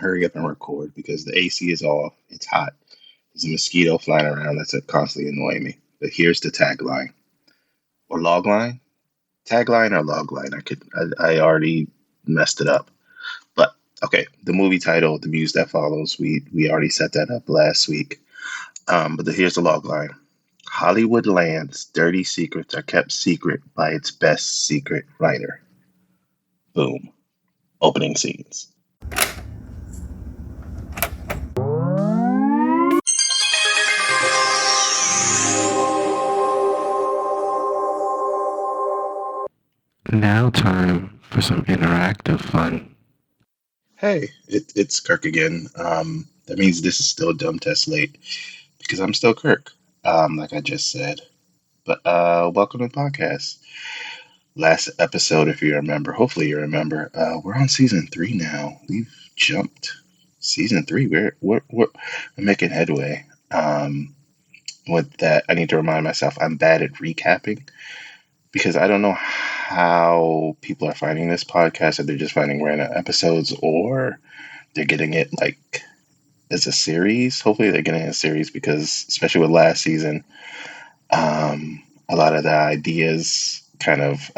hurry up and record because the AC is off. It's hot. There's a mosquito flying around that's constantly annoying me. But here's the tagline or logline. Tagline or logline. I already messed it up. But okay, the movie title, The Muse That Follows, we already set that up last week. Here's the logline. Hollywood Land's dirty secrets are kept secret by its best secret writer. Boom. Opening scenes. Now time for some interactive fun. Hey, it's Kirk again. That means this is still Dumb Test Late because I'm still Kirk, like I just said. But welcome to the podcast. Last episode, if you remember, hopefully you remember, we're on season 3 now. We've jumped season 3. We're making headway. With that, I need to remind myself I'm bad at recapping because I don't know how people are finding this podcast, if they're just finding random episodes or they're getting it like as a series. Hopefully they're getting a series because especially with last season, a lot of the ideas kind of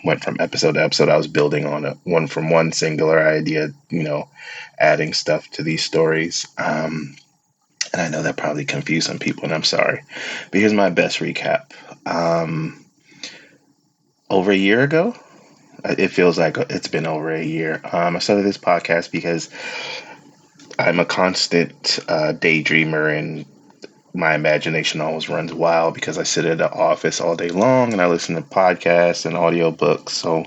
went from episode to episode. I was building on one singular idea, adding stuff to these stories. And I know that probably confused some people, and I'm sorry. But here's my best recap. Over a year ago, it feels like it's been over a year. I started this podcast because I'm a constant daydreamer, and my imagination always runs wild because I sit at the office all day long and I listen to podcasts and audiobooks. So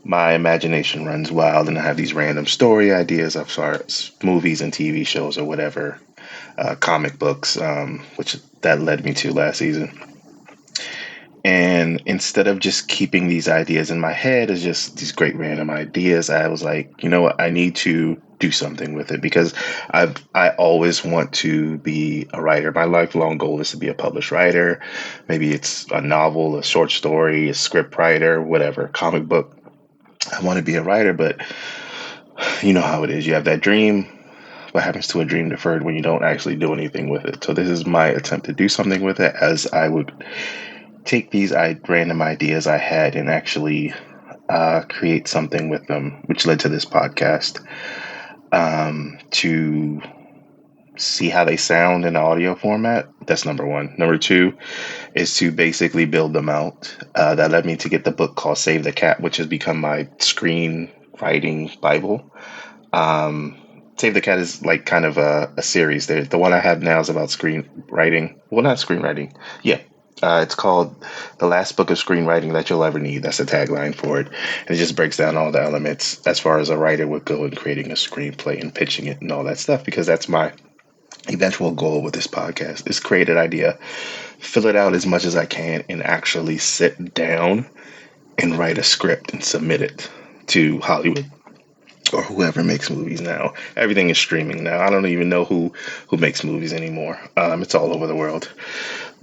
my imagination runs wild, and I have these random story ideas of sorts, movies and TV shows or whatever, comic books, which that led me to last season. And instead of just keeping these ideas in my head as just these great random ideas, I was like, you know what? I need to do something with it because I always want to be a writer. My lifelong goal is to be a published writer. Maybe it's a novel, a short story, a script writer, whatever, comic book. I want to be a writer, but you know how it is. You have that dream. What happens to a dream deferred when you don't actually do anything with it? So this is my attempt to do something with it, as I would take these random ideas I had and actually create something with them, which led to this podcast, to see how they sound in audio format. That's number one. Number two is to basically build them out. That led me to get the book called Save the Cat, which has become my screenwriting Bible. Save the Cat is like kind of a series. The one I have now is about screenwriting. Well, not screenwriting. Yeah. It's called The Last Book of Screenwriting That You'll Ever Need. That's the tagline for it. And it just breaks down all the elements as far as a writer would go in creating a screenplay and pitching it and all that stuff, because that's my eventual goal with this podcast is create an idea, fill it out as much as I can, and actually sit down and write a script and submit it to Hollywood or whoever makes movies now. Everything is streaming now. I don't even know who makes movies anymore. It's all over the world.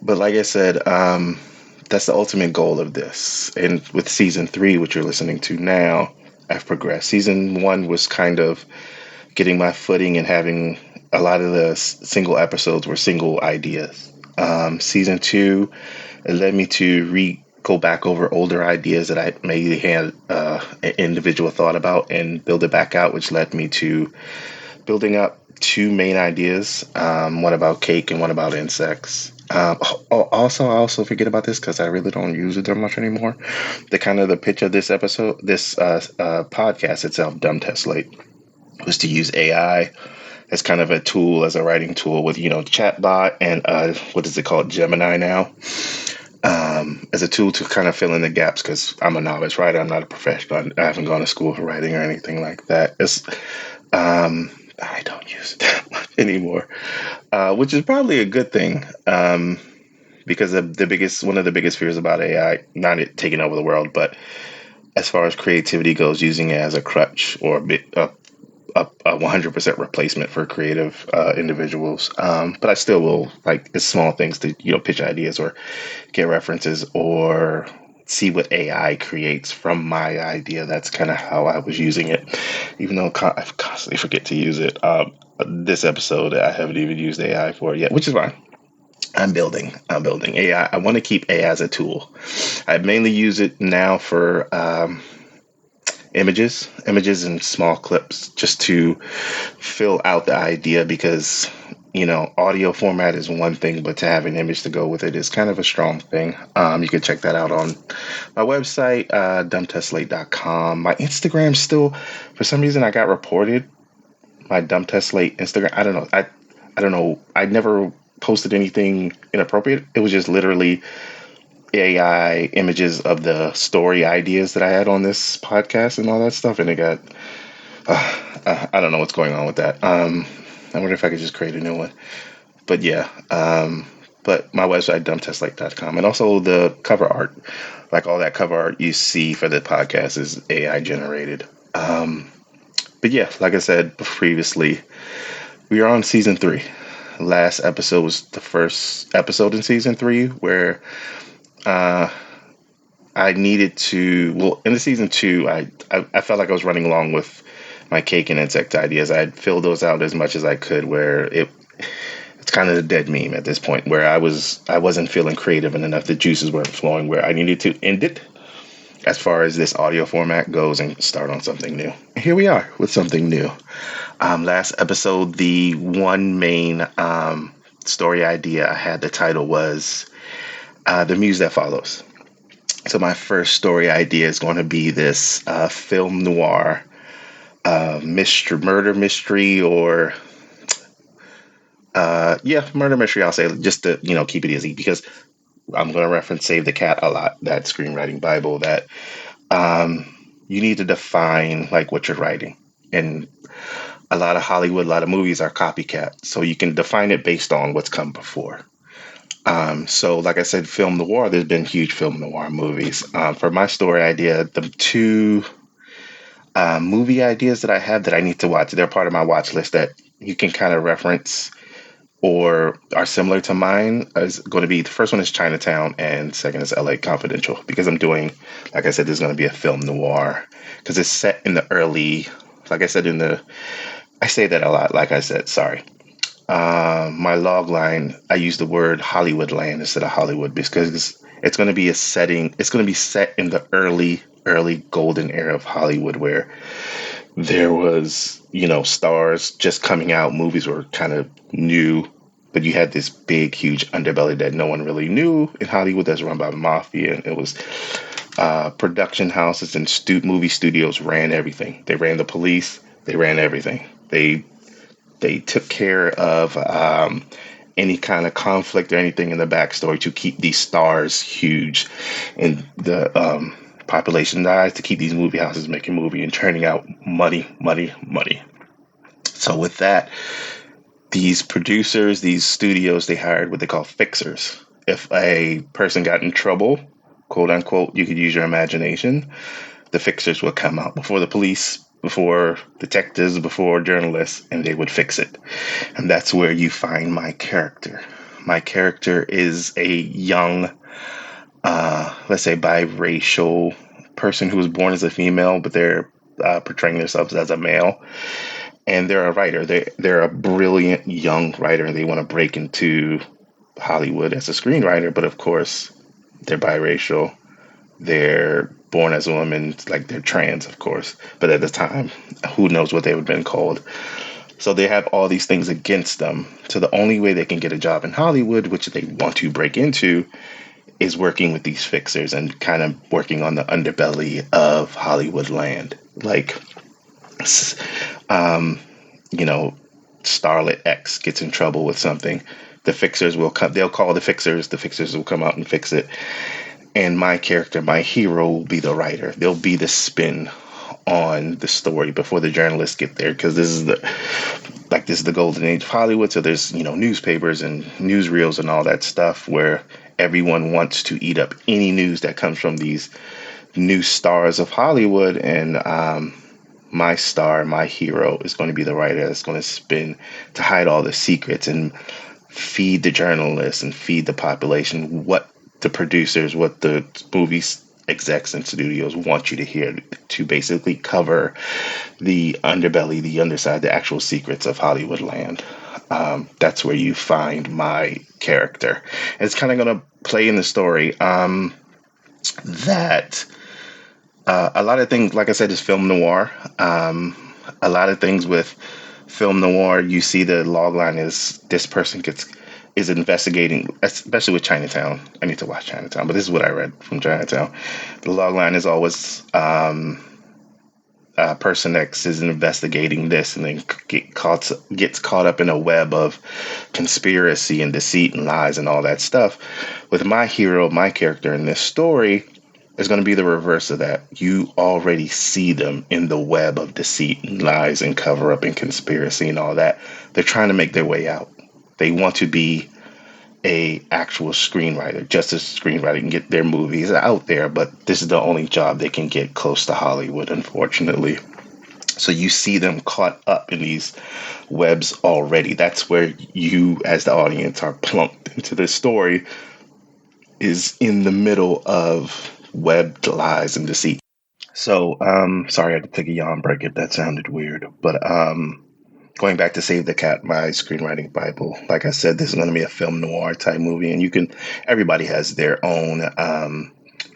But like I said, that's the ultimate goal of this. And with season 3, which you're listening to now, I've progressed. Season 1 was kind of getting my footing and having a lot of the single episodes were single ideas. Season 2, it led me to go back over older ideas that I maybe had an individual thought about and build it back out, which led me to building up 2 main ideas, one about cake and one about insects. I also forget about this because I really don't use it that much anymore. The pitch of this episode, this podcast itself, Dumb Test Late, was to use AI as kind of a tool, as a writing tool with, chatbot and what is it called, Gemini now, as a tool to kind of fill in the gaps, because I'm a novice writer. I'm not a professional. I haven't gone to school for writing or anything like that. I don't use it that much anymore, which is probably a good thing, because one of the biggest fears about AI, not it taking over the world, but as far as creativity goes, using it as a crutch or a 100% replacement for creative individuals. But I still will, like, it's small things to pitch ideas or get references or see what AI creates from my idea. That's kind of how I was using it, even though I constantly forget to use it. This episode, I haven't even used AI for it yet, which is fine. I'm building. I'm building AI. I want to keep AI as a tool. I mainly use it now for images and small clips, just to fill out the idea, because audio format is one thing, but to have an image to go with it is kind of a strong thing. You can check that out on my website, dumbtestslate.com. My Instagram still, for some reason, I got reported. My dumbtestlate Instagram. I don't know. I never posted anything inappropriate. It was just literally AI images of the story ideas that I had on this podcast and all that stuff, and it got. I don't know what's going on with that. I wonder if I could just create a new one. But yeah, but my website, dumbtestlate.com, and also the cover art, like all that cover art you see for the podcast is AI generated. But yeah, like I said previously, we are on season 3. Last episode was the first episode in season 3 where I needed to. Well, in the season 2, I felt like I was running along with my cake and insect ideas. I had filled those out as much as I could, where it's kind of a dead meme at this point, where I wasn't feeling creative enough. The juices weren't flowing where I needed to end it as far as this audio format goes and start on something new. Here we are with something new. Last episode, the one main story idea I had, the title was The Muse That Follows. So my first story idea is going to be this film noir murder mystery, or murder mystery. I'll say, just to keep it easy, because I'm going to reference Save the Cat a lot. That screenwriting Bible that you need to define like what you're writing, and a lot of Hollywood, a lot of movies are copycat, so you can define it based on what's come before. So, like I said, film noir, there's been huge film noir movies. For my story idea, the two movie ideas that I have that I need to watch, they're part of my watch list that you can kind of reference or are similar to mine, is going to be, the first one is Chinatown, and second is LA Confidential, because I'm doing, like I said, there's going to be a film noir, because it's set in the early, like I said, I say that a lot, like I said, sorry. My log line, I use the word Hollywood land instead of Hollywood, because it's going to be it's going to be set in the early golden era of Hollywood, where there was, stars just coming out, movies were kind of new, but you had this big, huge underbelly that no one really knew in Hollywood, that's run by the mafia, and it was production houses and movie studios ran everything. They ran the police, they ran everything. They took care of any kind of conflict or anything in the backstory to keep these stars huge, and the population dies, to keep these movie houses making movie and churning out money, money, money. So with that, these producers, these studios, they hired what they call fixers. If a person got in trouble, quote unquote, you could use your imagination, the fixers would come out before the police, before detectives, before journalists, and they would fix it. And that's where you find my character. My character is a young, let's say, biracial person who was born as a female, but they're portraying themselves as a male. And they're a writer. They're a brilliant young writer, and they want to break into Hollywood as a screenwriter. But of course, they're biracial. They're born as a woman, like they're trans, of course. But at the time, who knows what they would have been called. So they have all these things against them. So the only way they can get a job in Hollywood, which they want to break into, is working with these fixers and kind of working on the underbelly of Hollywood land. Like, Starlet X gets in trouble with something. The fixers will come, they'll call the fixers will come out and fix it. And my character, my hero, will be the writer. They'll be the spin on the story before the journalists get there, because this is the golden age of Hollywood. So there's newspapers and newsreels and all that stuff where everyone wants to eat up any news that comes from these new stars of Hollywood. And my star, my hero, is going to be the writer that's going to spin to hide all the secrets and feed the journalists and feed the population what the producers, what the movie execs and studios want you to hear, to basically cover the underbelly, the underside, the actual secrets of Hollywood land. That's where you find my character. It's kind of going to play in the story that a lot of things, like I said, is film noir. A lot of things with film noir, you see the log line is this person is investigating, especially with Chinatown. I need to watch Chinatown, but this is what I read from Chinatown. The log line is always person X is investigating this, and then gets caught up in a web of conspiracy and deceit and lies and all that stuff. With my hero, my character in this story, is going to be the reverse of that. You already see them in the web of deceit and lies and cover up and conspiracy and all that. They're trying to make their way out. They want to be a actual screenwriter, just as screenwriter, and get their movies out there, but this is the only job they can get close to Hollywood, unfortunately. So you see them caught up in these webs already. That's where you, as the audience, are plunked into this story, is in the middle of webbed lies and deceit. So, sorry I had to take a yawn break if that sounded weird, but going back to Save the Cat, my screenwriting Bible, like I said, this is going to be a film noir type movie, and everybody has their own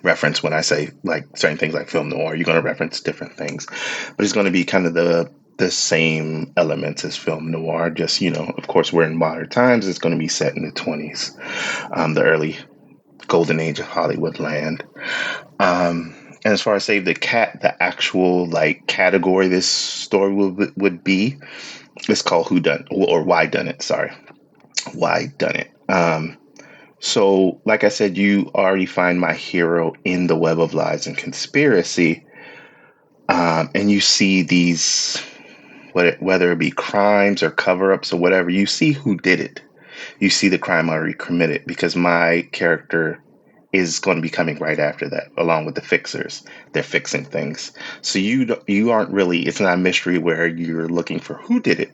reference when I say like certain things like film noir. You're going to reference different things, but it's going to be kind of the same elements as film noir. Just, of course, we're in modern times. It's going to be set in the 20s, the early golden age of Hollywood land. And as far as Save the Cat, the actual like category this story would be, it's called Who Done or Why Done It. Sorry, Why Done It. So, like I said, you already find my hero in the web of lies and conspiracy, and you see these, whether it be crimes or cover-ups or whatever. You see who did it. You see the crime already committed, because my character is going to be coming right after that, along with the fixers. They're fixing things. So you aren't really. It's not a mystery where you're looking for who did it.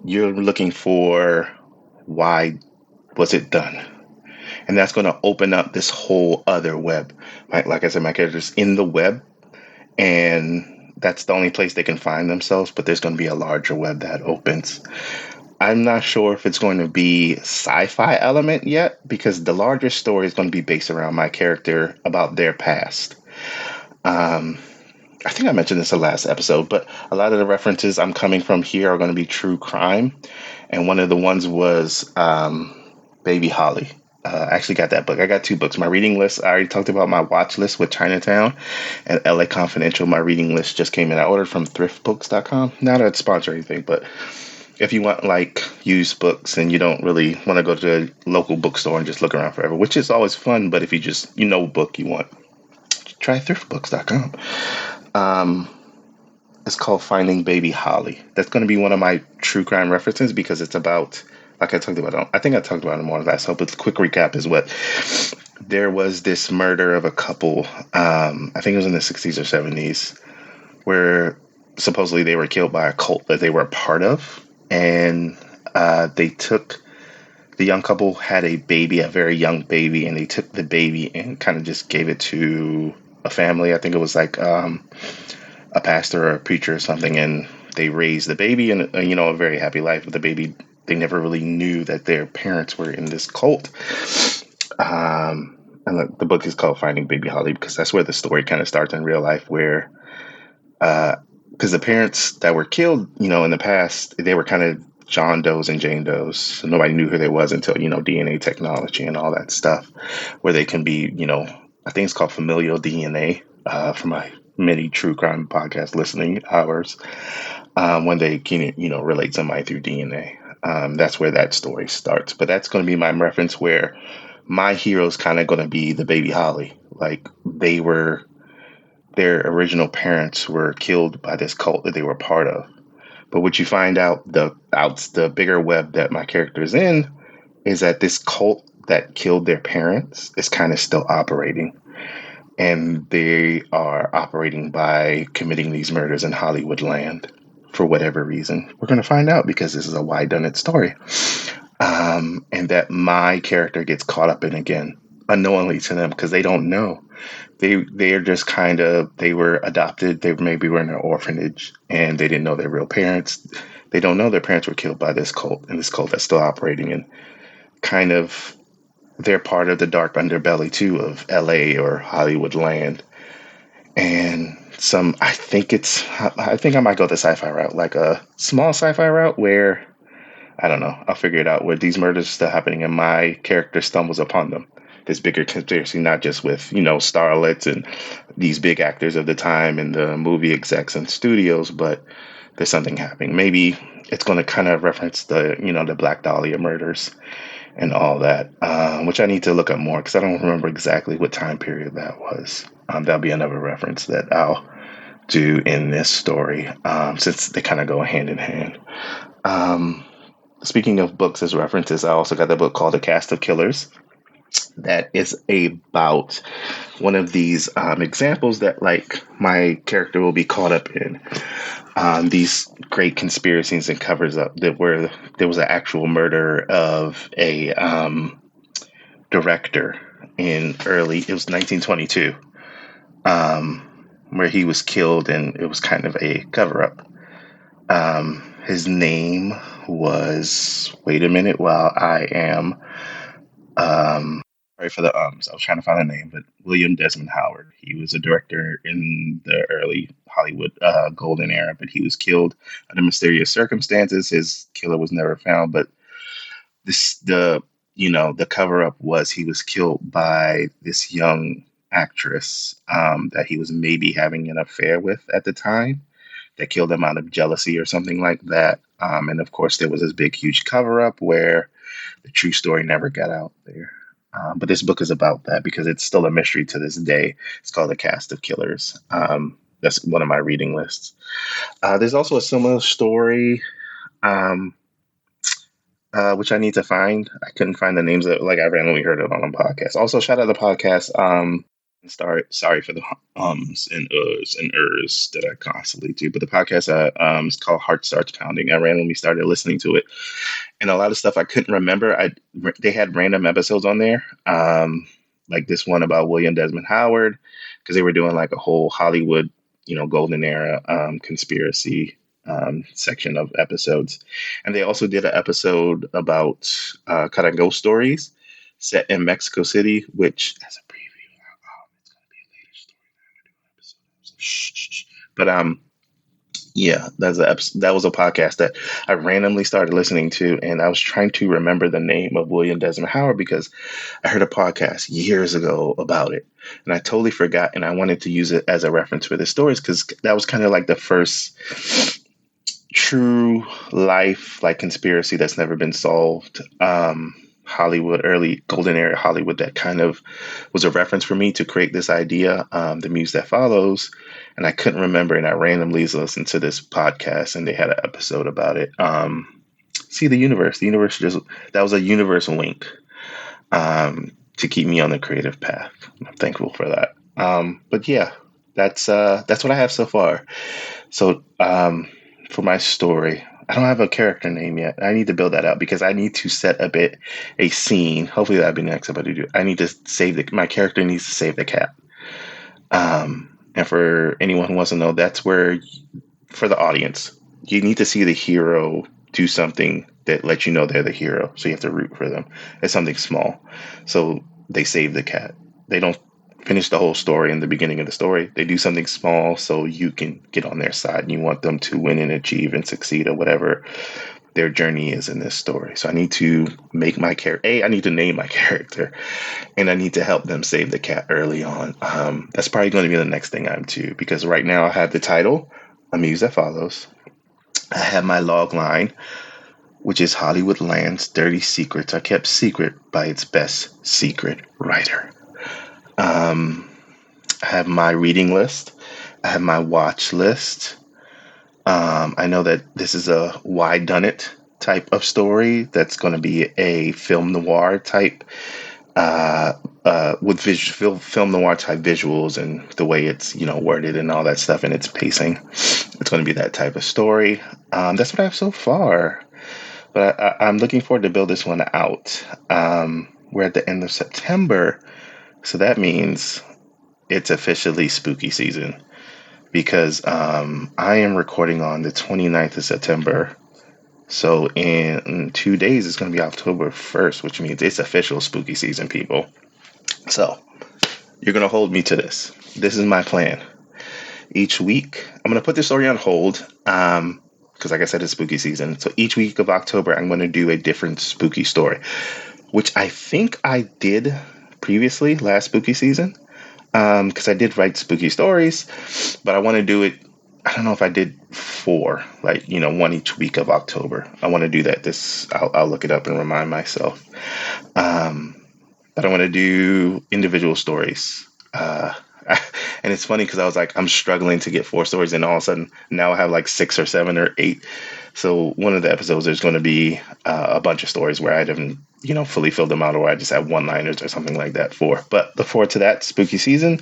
You're looking for why was it done, and that's going to open up this whole other web. Like I said, my character's in the web, and that's the only place they can find themselves. But there's going to be a larger web that opens. I'm not sure if it's going to be sci-fi element yet, because the larger story is going to be based around my character, about their past. I think I mentioned this in the last episode, but a lot of the references I'm coming from here are going to be true crime, and one of the ones was Baby Holly. I actually got that book. I got two books. My reading list, I already talked about my watch list with Chinatown and LA Confidential. My reading list just came in. I ordered from thriftbooks.com. Not a sponsor or anything, but if you want like used books and you don't really want to go to a local bookstore and just look around forever, which is always fun, but if you just a book you want, try thriftbooks.com. It's called Finding Baby Holly. That's going to be one of my true crime references, because it's about, like I talked about, I think I talked about it more last time, but the quick recap is what there was this murder of a couple, I think it was in the 60s or 70s, where supposedly they were killed by a cult that they were a part of. And they took, the young couple had a baby, a very young baby, and they took the baby and kind of just gave it to a family. I think it was like a pastor or a preacher or something, and they raised the baby in a very happy life with the baby. They never really knew that their parents were in this cult. And the book is called Finding Baby Holly, because that's where the story kind of starts in real life, where because the parents that were killed, in the past, they were kind of John Does and Jane Does. So nobody knew who they was until, DNA technology and all that stuff, where they can be, I think it's called familial DNA, for my many true crime podcast listening hours, when they can, relate somebody through DNA. That's where that story starts. But that's going to be my reference, where my hero's kind of going to be the baby Holly. Like, their original parents were killed by this cult that they were part of. But what you find out, the bigger web that my character is in, is that this cult that killed their parents is kind of still operating. And they are operating by committing these murders in Hollywood land for whatever reason. We're going to find out, because this is a Why Done It story. And that my character gets caught up in again. unknowingly to them because they don't know. They're just kind of they were adopted. They maybe were in an orphanage and they didn't know their real parents. They don't know their parents were killed by this cult, and this cult that's still operating, and kind of they're part of the dark underbelly too of LA or Hollywood land. And some I think I might go the sci-fi route, like a small sci-fi route where I don't know, I'll figure it out, where these murders are still happening and my character stumbles upon them. This bigger conspiracy, not just with, starlets and these big actors of the time and the movie execs and studios, but there's something happening. Maybe it's going to kind of reference the Black Dahlia murders and all that, which I need to look up more because I don't remember exactly what time period that was. That'll be another reference that I'll do in this story, since they kind of go hand in hand. Um, Speaking of books as references, I also got the book called The Cast of Killers. That is about one of these examples that, like, my character will be caught up in these great conspiracies and covers up that where there was an actual murder of a director in it was 1922, where he was killed, and it was kind of a cover up. His name was, wait a minute while I am, sorry for the ums. I was trying to find a name, but William Desmond Howard. He was a director in the early Hollywood golden era, but he was killed under mysterious circumstances. His killer was never found, but the cover up was he was killed by this young actress that he was maybe having an affair with at the time, that killed him out of jealousy or something like that. And of course, there was this big, huge cover up where the true story never got out there. But this book is about that because it's still a mystery to this day. It's called The Cast of Killers. That's one of my reading lists. There's also a similar story, um, which I need to find. I couldn't find the names of it. Like, I randomly heard it on a podcast. Also, shout out the podcast. Sorry for the ums and uhs and ers that I constantly do. But the podcast is called Heart Starts Pounding. I randomly started listening to it, and a lot of stuff I couldn't remember. They had random episodes on there, like this one about William Desmond Howard, because they were doing like a whole Hollywood, golden era conspiracy section of episodes, and they also did an episode about kind of ghost stories set in Mexico City, which as a preview, it's going to be a later story that I'm going to do an episode of. So shh, shh, shh. But yeah, that was a podcast that I randomly started listening to, and I was trying to remember the name of William Desmond Howard because I heard a podcast years ago about it, and I totally forgot, and I wanted to use it as a reference for the stories because that was kind of like the first true life like conspiracy that's never been solved. Hollywood, early golden era Hollywood, that kind of was a reference for me to create this idea, the Muse that follows. And I couldn't remember, and I randomly listened to this podcast, and they had an episode about it. See, the universe just, that was a universe wink, to keep me on the creative path. I'm thankful for that. But yeah, that's what I have so far. So for my story, I don't have a character name yet. I need to build that out because I need to set a scene. Hopefully that'll be the next episode to do. I need to my character needs to save the cat. And for anyone who wants to know, that's where, for the audience, you need to see the hero do something that lets you know they're the hero. So you have to root for them. It's something small. So they save the cat. They don't finish the whole story in the beginning of the story. They do something small so you can get on their side, and you want them to win and achieve and succeed or whatever their journey is in this story. So I need to make my character. I need to name my character, and I need to help them save the cat early on. That's probably going to be the next thing I'm to, because right now I have the title, A Muse That Follows. I have my log line, which is Hollywood Land's Dirty Secrets Are Kept Secret by its Best Secret Writer. I have my reading list. I have my watch list. I know that this is a why done it type of story that's going to be a film noir type, with film noir type visuals and the way it's worded and all that stuff, and its pacing. It's going to be that type of story. That's what I have so far, but I'm looking forward to build this one out. we're at the end of September, so that means it's officially spooky season because I am recording on the 29th of September. So in 2 days, it's going to be October 1st, which means it's official spooky season, people. So you're going to hold me to this. This is my plan. Each week, I'm going to put this story on hold because, like I said, it's spooky season. So each week of October, I'm going to do a different spooky story, which I think I did previously last spooky season because I did write spooky stories, but I want to do it. I don't know if I did four, like, one each week of October. I want to do that. I'll look it up and remind myself. But I want to do individual stories. And it's funny because I was like, I'm struggling to get four stories, and all of a sudden now I have like 6 or 7 or 8. So one of the episodes there's going to be a bunch of stories where I haven't, fully filled them out, or I just have one-liners or something like that for. But look forward to that spooky season,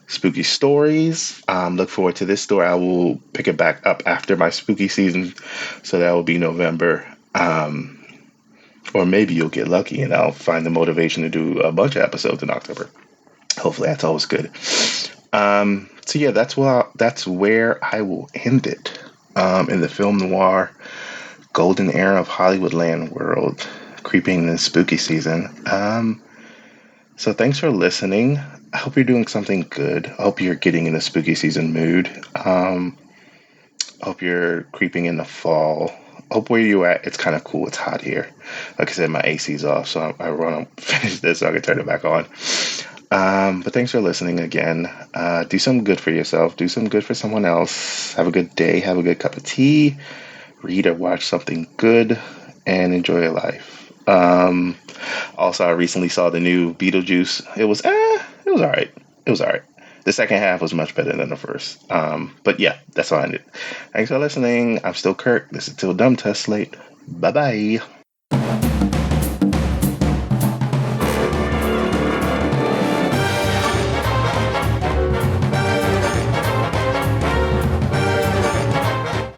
spooky stories. Look forward to this story. I will pick it back up after my spooky season, so that will be November. Or maybe you'll get lucky and I'll find the motivation to do a bunch of episodes in October. Hopefully that's always good. So yeah, that's where I will end it. In the film noir golden era of Hollywoodland world, creeping in spooky season. So thanks for listening. I hope you're doing something good. I hope you're getting in a spooky season mood. I hope you're creeping in the fall. Hope where you're at, it's kind of cool. It's hot here. Like I said, my AC's off, so I want to finish this so I can turn it back on. But thanks for listening again. Do some good for yourself. Do some good for someone else. Have a good day. Have a good cup of tea. Read or watch something good, and enjoy your life. Also, I recently saw the new Beetlejuice. It was all right. It was all right. The second half was much better than the first. But yeah, that's all I did. Thanks for listening. I'm still Kirk. This is Till Dumb Test Slate. Bye bye.